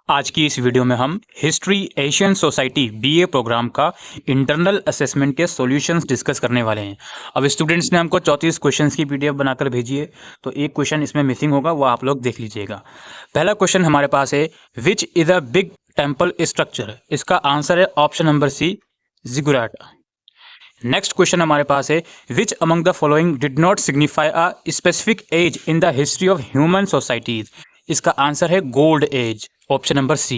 आज की इस वीडियो में हम history Asian society BA programme का इंटरनल असेसमेंट के सॉल्यूशंस डिस्कस करने वाले हैं। अब स्टूडेंट्स ने हमको 34 क्वेश्चंस की पीडीएफ बनाकर भेजी है, तो एक क्वेश्चन इसमें मिसिंग होगा, वो आप लोग देख लीजिएगा। पहला क्वेश्चन हमारे पास है, which is a big temple structure? इसका आंसर है option number C, ziggurat. Next question हमारे पास है, which among the following did not signify a specific age in the history of human societies? इसका आंसर है gold age, option number C.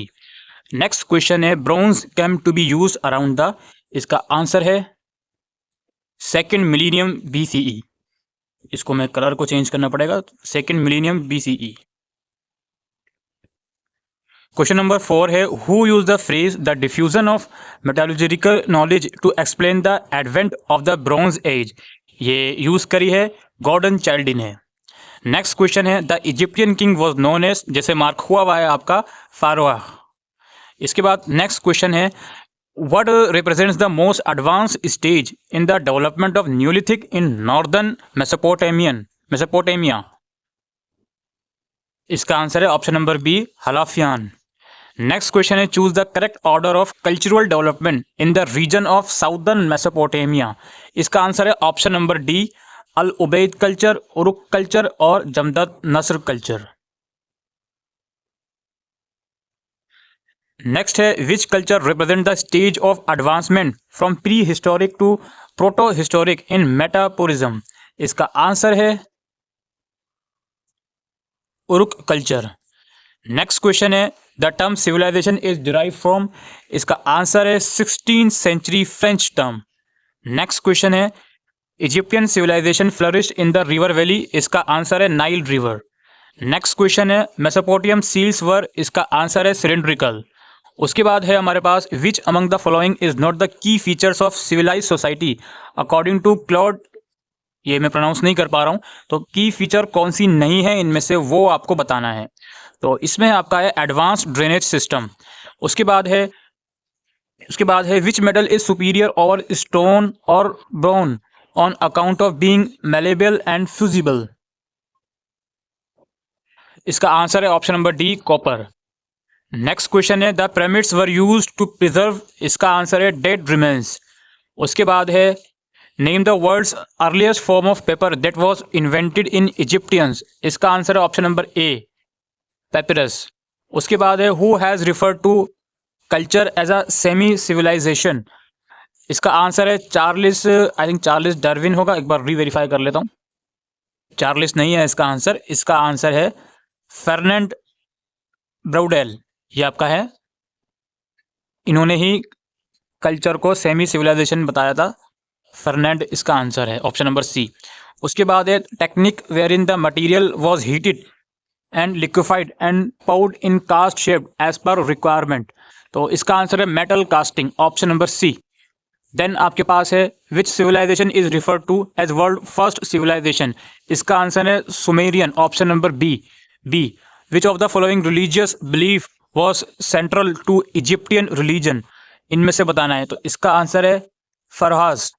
Next question है, bronze came to be use around the? इसका answer है second millennium BCE. इसको मैं colour को change करना पड़ेगा, second millennium BCE. Question number 4 है, who use the phrase the diffusion of metallurgical knowledge to explain the advent of the bronze age? ये use करी है गॉर्डन चाइल्डिन है। नेक्स्ट क्वेश्चन है, the Egyptian king was known as? जैसे mark हुआ है आपका फारोआ। इसके बाद नेक्स्ट क्वेश्चन है, what represents the most advanced stage in the development of Neolithic in northern Mesopotamia? इसका आंसर है option number B, हलाफियान। Next question है, choose the correct order of cultural development in the region of southern Mesopotamia? इसका answer है option number D, Al Ubaid culture, Uruk culture और Jemdet Nasr culture. Next है, which culture represent the stage of advancement from pre historic to proto historic in मेटापोरिज्म? इसका answer है Uruk culture. Next question है, the term civilization is derive from? इसका answer है 16th century French term. Next question है, Egyptian civilization flourished in the river valley? इसका answer है Nile river. Next question है, मेसोपोटामियन सील्स वर? इसका answer है cylindrical. उसके बाद है हमारे पास, which among the following is not the key features of civilize society according to Claude? ये मैं प्रोनाउंस नहीं कर पा रहा हूँ, तो की फीचर कौन सी नहीं है इनमें से, वो आपको बताना है। तो इसमें आपका है एडवांस्ड ड्रेनेज सिस्टम। उसके बाद है which metal is superior over stone और bronze on account of being malleable and fusible? इसका आंसर है option number D, copper. Next question है, the pyramids were used to preserve? इसका आंसर है dead remains. उसके बाद है, name the world's earliest form of paper that was invented in Egyptians? इसका answer है ऑप्शन नंबर ए, पेपिरस। उसके बाद है, who has referred to culture as a semi civilization? इसका आंसर है Charles, I think Charles Darwin होगा, एक बार reverify कर लेता हूँ। चार्लिस नहीं है इसका आंसर, इसका आंसर है फर्नैंड ब्राउडेल। ये आपका है, इन्होंने ही कल्चर को सेमी सिविलाइजेशन बताया था, फर्नैंड इसका आंसर है, ऑप्शन नंबर सी। उसके बाद है, technique where in the material was heated and liquefied and poured in cast shape as per requirement? तो इसका आंसर है metal casting, option number C. Then आपके पास है, which civilization is referred to as world first civilization? इसका answer है Sumerian, option number B. Which of the following religious belief was central to Egyptian religion? इनमें से बताना है, तो इसका आंसर है फरहाज।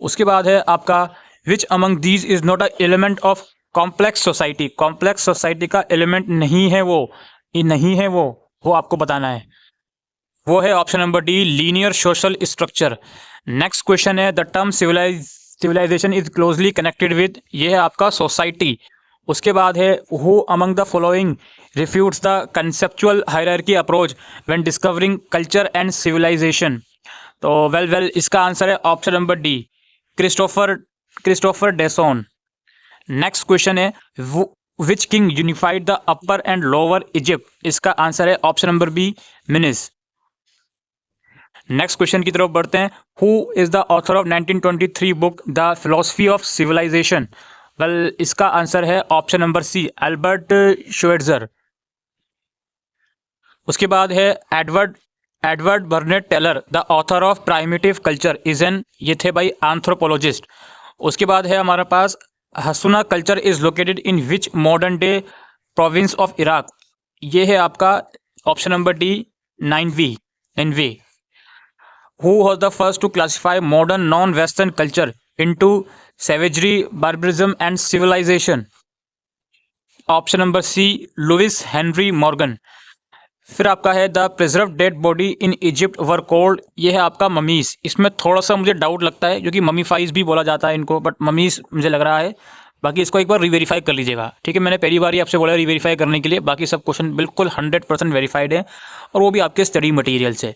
उसके बाद है आपका, which among these is not a element of complex society? Complex society का एलिमेंट नहीं है वो आपको बताना है। वो है option number D, linear social structure. Next question है, the term civilization is closely connected with? ये है आपका सोसाइटी। उसके बाद है, who among the following refutes the conceptual hierarchy approach when discovering culture and civilization? तो वेल इसका answer है option number D, Christopher Dawson. Next question है, which king unified the upper and lower Egypt? इसका answer है option number B, Menes. Next question की तरफ बढ़ते हैं, who is the author of 1923 book the philosophy of civilization? Well इसका answer है option number C, Albert Schweitzer. उसके बाद है, Edward Burnett Tylor the author of primitive culture is an? ये थे भाई एंथ्रोपोलॉजिस्ट। उसके बाद है हमारे पास, हसुना culture is located in which modern day province of Iraq? ये है आपका option number D, Nineveh. Who was the first to classify modern non-Western culture into savagery, barbarism and civilization? Option number C Louis Henry Morgan. फिर आपका है the preserve dead body in Egypt were called, ये है आपका mummies. इसमें थोड़ा सा मुझे डाउट लगता है क्योंकि ममीफाइज भी बोला जाता है इनको, बट ममीज मुझे लग रहा है। बाकी इसको एक बार रीवेरीफाई कर लीजिएगा, ठीक है। मैंने पहली बार ही आपसे बोला रीवेरीफाई करने के लिए, बाकी सब क्वेश्चन बिल्कुल 100% वेरीफाइड है और वो भी आपके स्टडी मटेरियल से।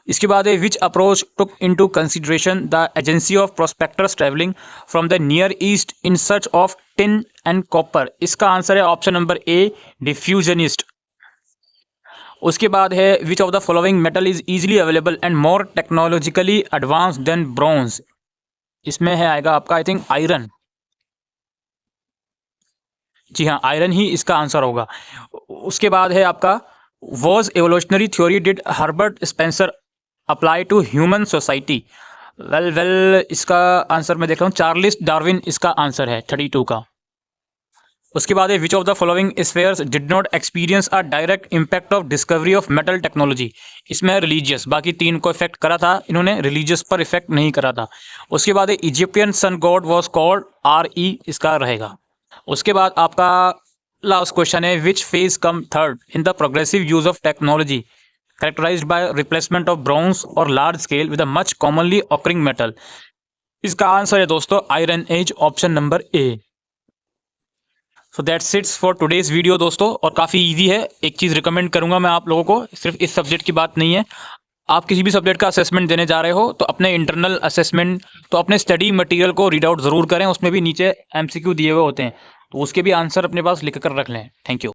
इसके बाद है which approach took into consideration the agency of prospectors travelling from the near east in search of tin and copper. इसका आंसर है ऑप्शन नंबर ए डिफ्यूजनिस्ट। उसके बाद है which of the following metal is easily available and more technologically advance than bronze. इसमें है आएगा आपका I think iron. जी हाँ, आयरन ही इसका आंसर होगा। उसके बाद है आपका was evolutionary theory did Herbert Spencer apply to human society. Well इसका आंसर मैं देख रहा हूँ, चार्ल्स डार्विन इसका आंसर है 32 का। उसके बाद है which of the following spheres did not experience a direct impact of discovery of metal technology. इसमें रिलीजियस, बाकी तीन को इफेक्ट करा था इन्होंने, रिलीजियस पर इफेक्ट नहीं करा था। उसके बाद है Egyptian sun god was called RE, इसका रहेगा। उसके बाद आपका लास्ट क्वेश्चन है which phase come third in the progressive use of technology characterized by replacement of bronze और large scale with a much commonly occurring metal. इसका answer है दोस्तों iron age, option number A. So that's it's for today's video दोस्तों, और काफ़ी easy है। एक चीज़ recommend करूंगा मैं आप लोगों को, सिर्फ इस सब्जेक्ट की बात नहीं है, आप किसी भी सब्जेक्ट का असेसमेंट देने जा रहे हो तो अपने इंटरनल असेसमेंट, तो अपने स्टडी मटेरियल को रीड आउट ज़रूर करें। उसमें भी नीचे MCQ दिए हुए होते हैं, तो उसके भी आंसर अपने पास लिख कर रख लें। Thank you.